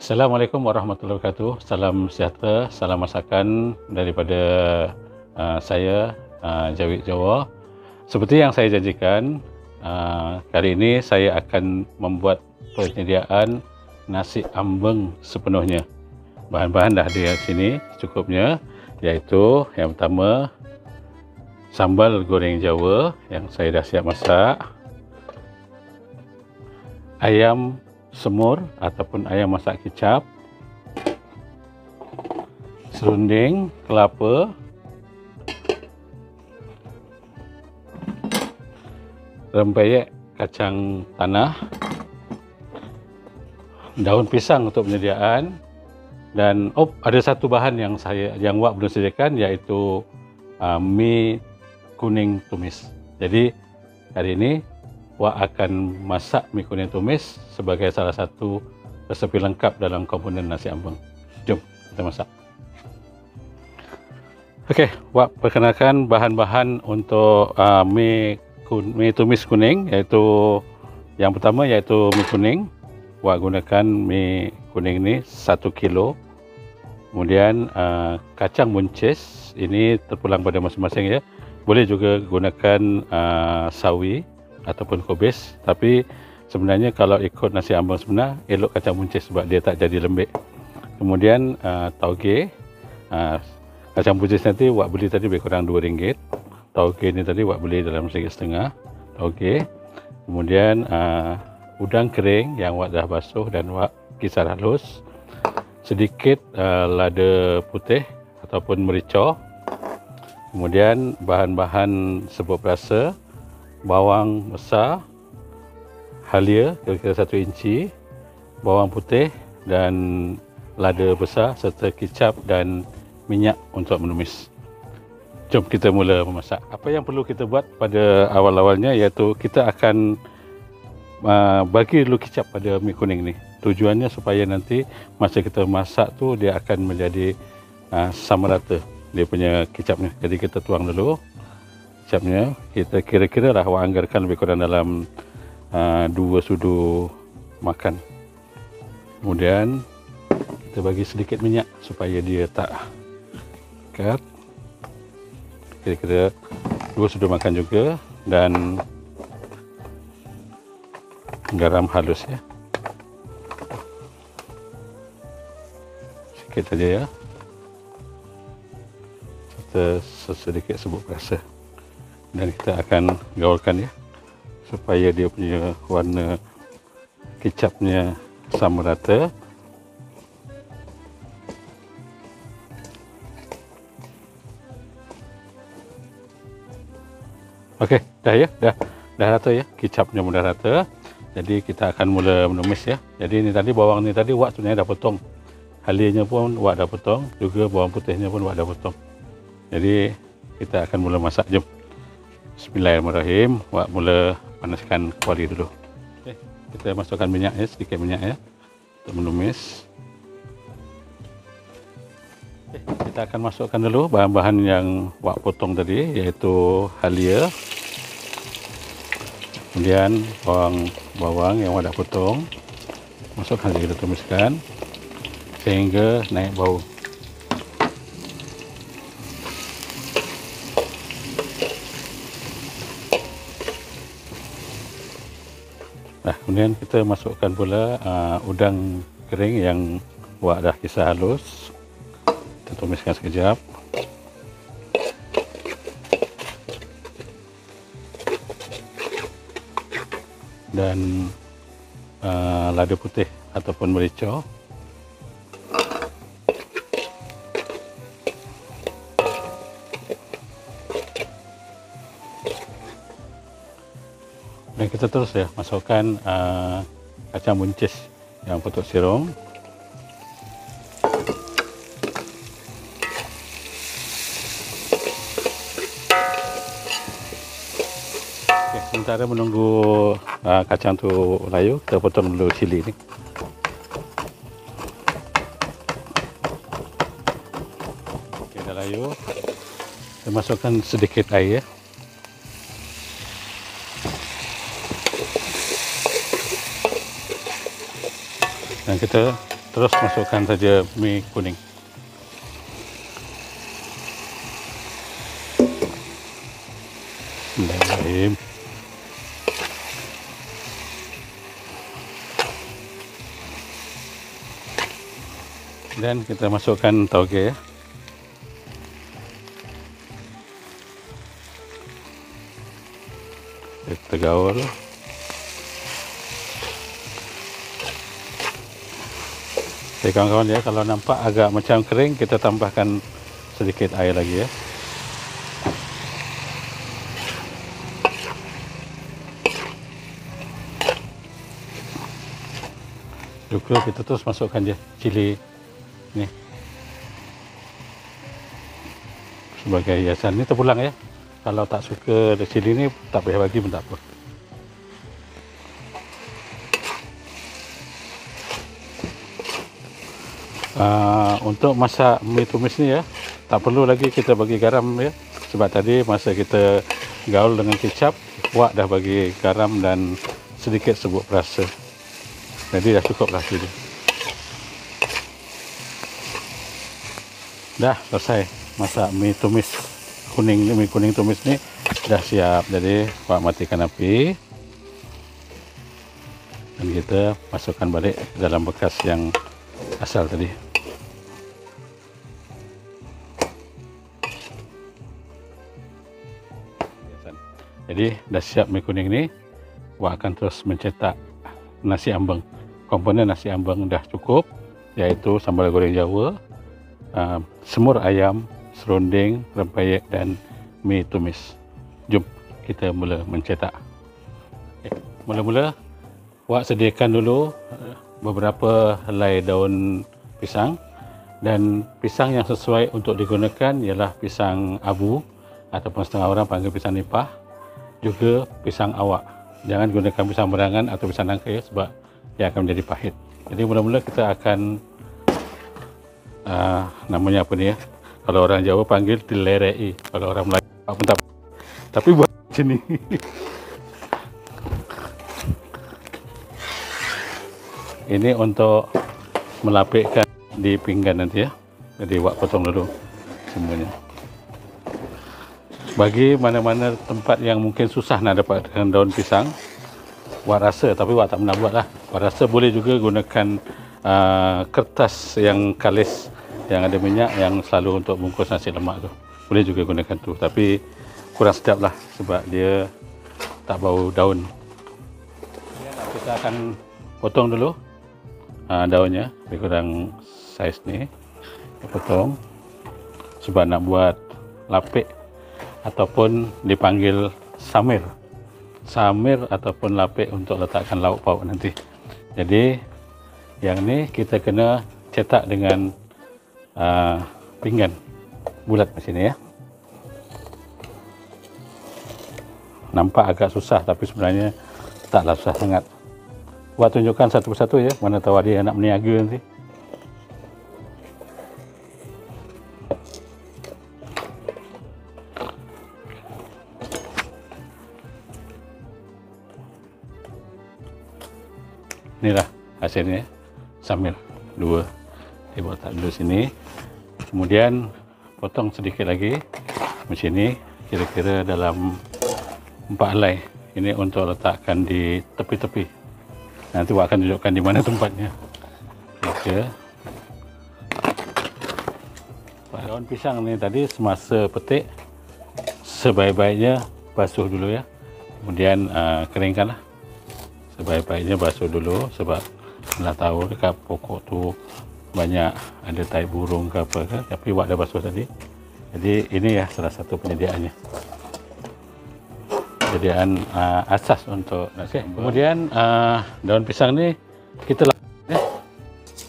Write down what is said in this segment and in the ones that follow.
Assalamualaikum warahmatullahi wabarakatuh. Salam sejahtera, salam masakan daripada saya, Jawid Jawa. Seperti yang saya janjikan, kali ini saya akan membuat penyediaan nasi ambeng sepenuhnya. Bahan-bahan dah ada di sini cukupnya, iaitu yang pertama sambal goreng Jawa yang saya dah siap masak, ayam semur ataupun ayam masak kicap, serunding kelapa, rempeyek kacang tanah, daun pisang untuk penyediaan, dan ada satu bahan yang Wak belum sediakan, iaitu mi kuning tumis. Jadi hari ini Wak akan masak mi kuning tumis sebagai salah satu resepi lengkap dalam komponen nasi ambeng. Jom kita masak. Okey, Wak perkenalkan bahan-bahan untuk mi tumis kuning, iaitu yang pertama iaitu mi kuning. Wak gunakan mi kuning ini 1 kilo. Kemudian kacang buncis, ini terpulang pada masing-masing ya. Boleh juga gunakan sawi ataupun kubis, tapi sebenarnya kalau ikut nasi ambeng sebenar, elok kacang buncis sebab dia tak jadi lembik. Kemudian tauge, kacang buncis nanti Wak beli tadi lebih kurang RM2. Tauge ni tadi Wak beli dalam RM1.5 tauge. Kemudian udang kering yang Wak dah basuh dan Wak kisar halus. Sedikit lada putih ataupun merica. Kemudian bahan-bahan serbuk perasa, bawang besar, halia kira-kira 1 inci, bawang putih dan lada besar serta kicap dan minyak untuk menumis. Jom kita mula memasak. Apa yang perlu kita buat pada awal-awalnya iaitu kita akan bagi dulu kicap pada mi kuning ni. Tujuannya supaya nanti masa kita masak tu dia akan menjadi sama rata dia punya kicapnya. Jadi kita tuang dulu kicapnya. Kita kira-kira lah Wak anggarkan lebih kurang dalam 2 sudu makan. Kemudian kita bagi sedikit minyak supaya dia tak pekat. Kira-kira 2 sudu makan juga, dan garam halus ya. Sikit saja ya. Serta sedikit serbuk perasa. Dan kita akan gaulkan ya, supaya dia punya warna kicapnya sama rata. Okey, dah ya, dah rata ya, kicapnya sudah rata. Jadi kita akan mula menumis ya. Jadi ni tadi bawang ni tadi Wak sebenarnya dah potong. Halianya pun Wak dah potong, juga bawang putihnya pun Wak dah potong. Jadi kita akan mula masak. Jom. Bismillahirrahmanirrahim. Wak mula panaskan kuali dulu. Okey, kita masukkan minyak ya, sedikit minyak ya untuk menumis. Okey, kita akan masukkan dulu bahan-bahan yang Wak potong tadi, iaitu halia. Kemudian bawang yang Wak dah potong. Masukkan lagi, kita tumiskan sehingga naik bau. Nah, kemudian kita masukkan pula udang kering yang Wak dah kisar halus. Kita tumiskan sekejap. Dan lada putih ataupun merica. Dan kita terus ya masukkan kacang buncis yang potong sirong. Okay, sementara menunggu kacang tu layu, kita potong dulu cili ni. Okay, dah layu. Kita masukkan sedikit air. Dan kita terus masukkan saja mi kuning. Bismillahirrahmanirrahim. Dan kita masukkan tauge ya. Kita gaul. Jadi kawan-kawan ya, kalau nampak agak macam kering, kita tambahkan sedikit air lagi ya. Juga kita terus masukkan je cili ni sebagai hiasan. Ni terpulang ya. Kalau tak suka cili ni tak payah bagi pun tak apa. Untuk masak mi tumis ni ya, tak perlu lagi kita bagi garam ya, sebab tadi masa kita gaul dengan kecap, Wak dah bagi garam dan sedikit serbuk perasa, jadi dah cukup lah tu. Dah selesai masak mi tumis kuning ni, mi kuning tumis ni dah siap. Jadi Wak matikan api dan kita masukkan balik dalam bekas yang asal tadi. Jadi dah siap mi kuning ni. Wak akan terus mencetak nasi ambeng. Komponen nasi ambeng dah cukup, iaitu sambal goreng Jawa, semur ayam, serunding, rempeyek dan mi tumis. Jom kita mula mencetak. Mula-mula Wak sediakan dulu beberapa helai daun pisang, dan pisang yang sesuai untuk digunakan ialah pisang abu ataupun setengah orang panggil pisang nipah, juga pisang awak. Jangan gunakan pisang berangan atau pisang nangka ya, sebab dia akan menjadi pahit. Jadi mula-mula kita akan namanya apa ni ya, kalau orang Jawa panggil dilerei, kalau orang Melayu pun tak, tapi buat macam ni. Ini untuk melapikkan di pinggan nanti ya. Jadi Wak potong dulu semuanya. Bagi mana-mana tempat yang mungkin susah nak dapatkan daun pisang, Wak rasa, tapi Wak tak pernah buat lah. Wak rasa boleh juga gunakan kertas yang kalis yang ada minyak yang selalu untuk bungkus nasi lemak tu. Boleh juga gunakan tu, tapi kurang sedap lah sebab dia tak bau daun. Kita akan potong dulu daunnya, lebih kurang saiz ni. Kita potong sebab nak buat lapik ataupun dipanggil samir. Samir ataupun lapik untuk letakkan lauk pauk nanti. Jadi yang ni kita kena cetak dengan pinggan bulat macam ni ya. Nampak agak susah tapi sebenarnya taklah susah sangat. Buat tunjukkan satu persatu ya, mana tahu ada yang nak meniaga nanti. Inilah hasilnya, samir dua. Kita letak dulu sini, kemudian potong sedikit lagi macam ni, kira-kira dalam 4 helai. Ini untuk letakkan di tepi-tepi. Nanti Wak akan tunjukkan di mana tempatnya. Okey. Daun pisang ni tadi semasa petik sebaik-baiknya basuh dulu ya. Kemudian keringkanlah. Sebaik-baiknya basuh dulu sebab nak tahu dekat pokok tu banyak ada tai burung ke apa ke, tapi Wak dah basuh tadi. Jadi ini ya salah satu penyediaannya. Penyediaan asas untuk nasi. Kemudian daun pisang ni kita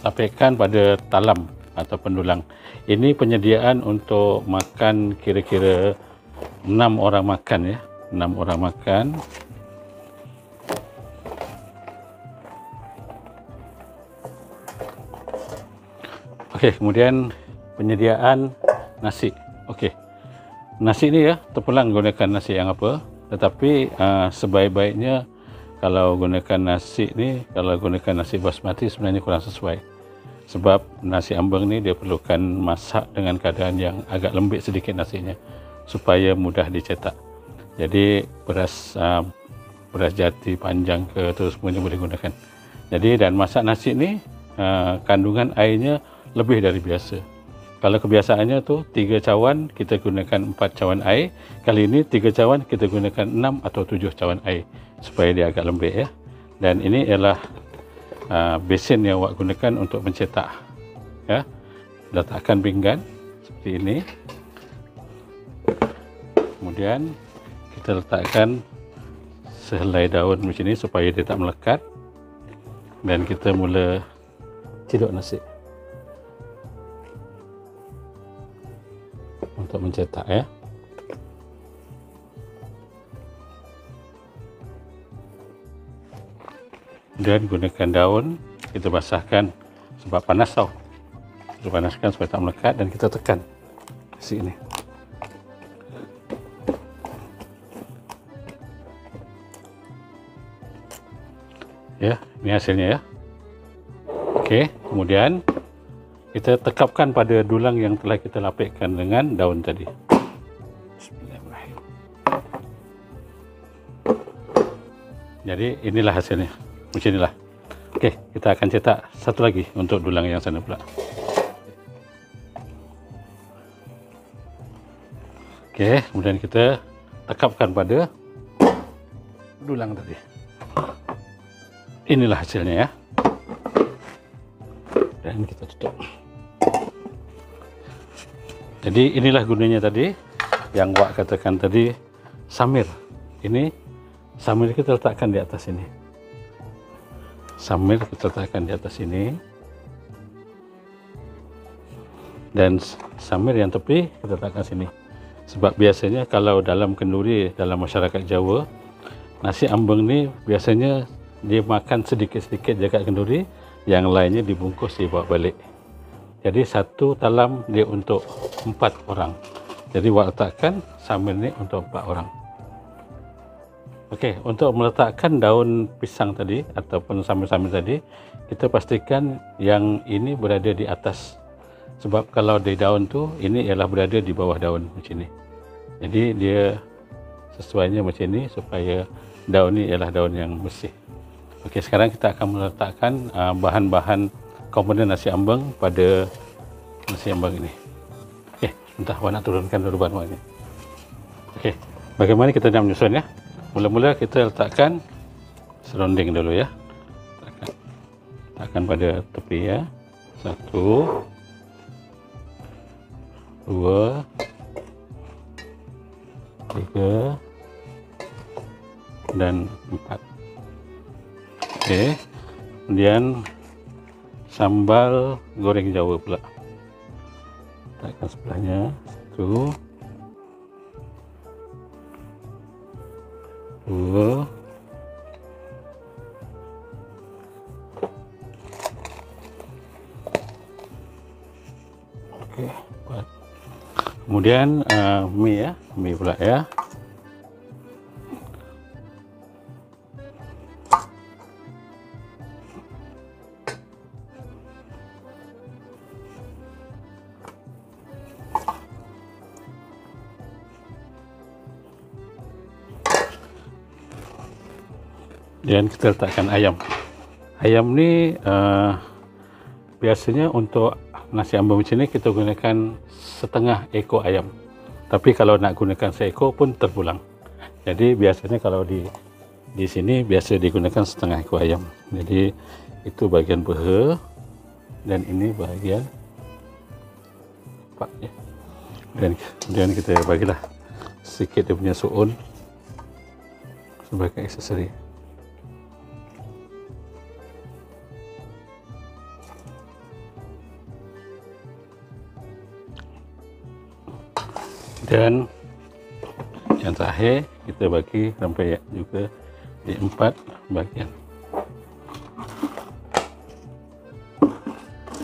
lapikkan pada talam atau pendulang. Ini penyediaan untuk makan kira-kira 6 orang makan ya. 6 orang makan. Okey, kemudian penyediaan nasi. Okey. Nasi ni ya, terpulang gunakan nasi yang apa? Tetapi sebaik-baiknya kalau gunakan nasi ni, kalau gunakan nasi basmati sebenarnya kurang sesuai. sebab nasi ambeng ni dia perlukan masak dengan keadaan yang agak lembik sedikit nasinya supaya mudah dicetak. Jadi beras jati panjang ke terus semuanya boleh gunakan. Jadi dan masak nasi ni kandungan airnya lebih dari biasa. Kalau kebiasaannya tu 3 cawan, kita gunakan 4 cawan air. Kali ini 3 cawan kita gunakan 6 atau 7 cawan air supaya dia agak lembik ya. Dan ini ialah besen yang awak gunakan untuk mencetak ya. Letakkan pinggan seperti ini. Kemudian kita letakkan sehelai daun macam ni supaya dia tak melekat. Dan kita mula ciduk nasi untuk mencetak ya. Dan gunakan daun, kita basahkan sebab panas tau. Kita panaskan supaya tak melekat dan kita tekan nasi ini. Ya, ini hasilnya ya. Okey, kemudian kita tekapkan pada dulang yang telah kita lapikkan dengan daun tadi. Bismillahirrahmanirrahim. Jadi inilah hasilnya. Macam inilah. Okey, kita akan cetak satu lagi untuk dulang yang sana pula. Okey, kemudian kita tekapkan pada dulang tadi. Inilah hasilnya ya. Dan kita tutup. Jadi inilah gunanya tadi yang Wak katakan tadi, samir. Ini samir kita letakkan di atas ini. Samir kita letakkan di atas ini. Dan samir yang tepi kita letakkan sini. Sebab biasanya kalau dalam kenduri dalam masyarakat Jawa, nasi ambeng ni biasanya dia makan sedikit-sedikit dekat kenduri, yang lainnya dibungkus dibawa balik. Jadi satu talam dia untuk 4 orang. Jadi Wak letakkan samir ni untuk 4 orang. Okey, untuk meletakkan daun pisang tadi ataupun samir-samir tadi, kita pastikan yang ini berada di atas. Sebab kalau di daun tu, ini ialah berada di bawah daun macam ni. Jadi dia sesuainya macam ni supaya daun ni ialah daun yang bersih. Okey, sekarang kita akan meletakkan bahan-bahan komponen nasi ambeng pada nasi ambeng ini. Okey, sebentar Wak nak turunkan dulu bahan ini. Okey, bagaimana kita nak menyusun ya? Mula-mula kita letakkan serunding dulu ya. Letakkan pada tepi ya. 1, 2, 3 dan 4. Okey, kemudian sambal goreng Jawa pula. Letakkan sebelahnya. 1, 2, 4. Kemudian mie ya, mie pula ya. Dan kita letakkan ayam. Ayam ni biasanya untuk nasi ambeng macam ni kita gunakan setengah ekor ayam. Tapi kalau nak gunakan seekor pun terpulang. Jadi biasanya kalau di sini biasa digunakan setengah ekor ayam. Jadi itu bahagian peha dan ini bahagian pak ya. Dan kemudian kita bagilah sedikit dia punya suun sebagai aksesori. Dan yang terakhir kita bagi rempeyek juga di 4 bahagian.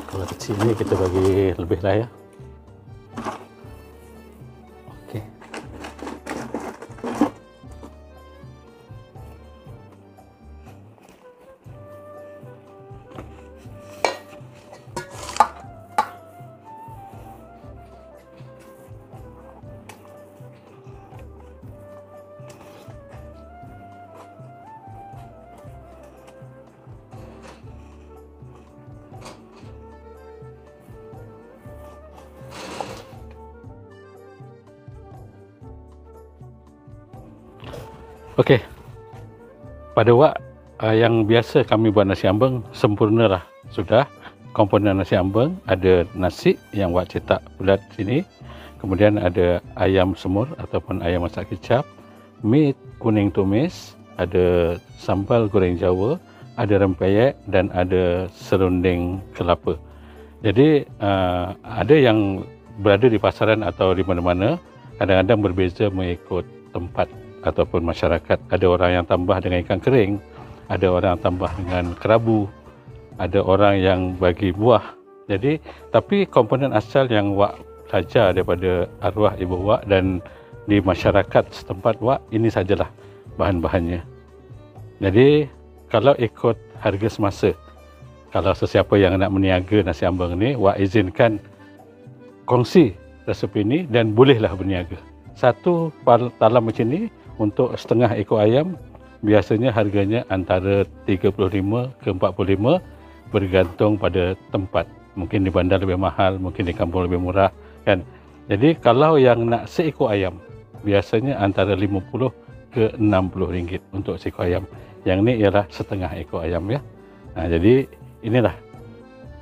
Kalau kecil ni kita bagi lebih lah ya. Okey. Okey, pada wak yang biasa kami buat nasi ambeng sempurnalah sudah. Komponen nasi ambeng ada nasi yang wak cetak bulat sini, kemudian ada ayam semur ataupun ayam masak kicap, mi kuning tumis, ada sambal goreng Jawa, ada rempeyek dan ada serunding kelapa. Jadi ada yang berada di pasaran atau di mana-mana, kadang-kadang berbeza mengikut tempat ataupun masyarakat. Ada orang yang tambah dengan ikan kering, ada orang yang tambah dengan kerabu, ada orang yang bagi buah. Jadi tapi komponen asal yang wak belajar daripada arwah ibu wak dan di masyarakat setempat wak, ini sajalah bahan-bahannya. Jadi kalau ikut harga semasa, kalau sesiapa yang nak meniaga nasi ambeng ni, wak izinkan kongsi resepi ini dan bolehlah berniaga. Satu talam macam ni untuk setengah ekor ayam biasanya harganya antara 35 ke 45, bergantung pada tempat. Mungkin di bandar lebih mahal, mungkin di kampung lebih murah kan. Jadi kalau yang nak seekor ayam biasanya antara 50 ke 60 ringgit untuk seekor ayam. Yang ni ialah setengah ekor ayam ya. Jadi inilah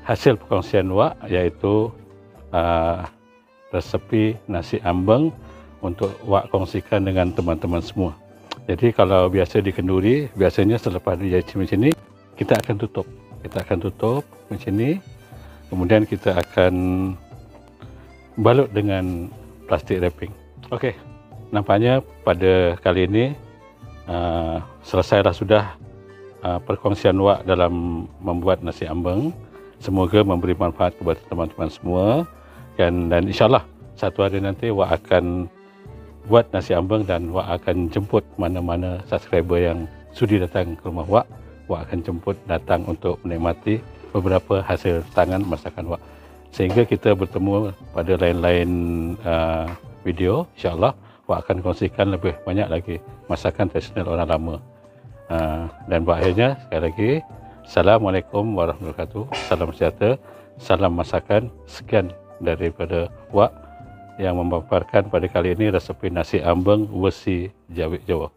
hasil perkongsian wak, iaitu resepi nasi ambeng untuk wak kongsikan dengan teman-teman semua. Jadi kalau biasa di kenduri, biasanya selepas dijaci macam ni, kita akan tutup. Kita akan tutup macam ni, kemudian kita akan balut dengan plastik wrapping. Okey, nampaknya pada kali ini selesailah sudah perkongsian wak dalam membuat nasi ambeng. Semoga memberi manfaat kepada teman-teman semua dan insyaAllah satu hari nanti wak akan buat nasi ambeng dan wak akan jemput mana-mana subscriber yang sudi datang ke rumah wak. Wak akan jemput datang untuk menikmati beberapa hasil tangan masakan wak. Sehingga kita bertemu pada lain-lain video, insyaAllah wak akan kongsikan lebih banyak lagi masakan tradisional orang lama. Dan buat akhirnya, sekali lagi, Assalamualaikum warahmatullahi wabarakatuh. Salam sejahtera, salam masakan. Sekian daripada wak yang memaparkan pada kali ini resepi nasi ambeng versi Jawa.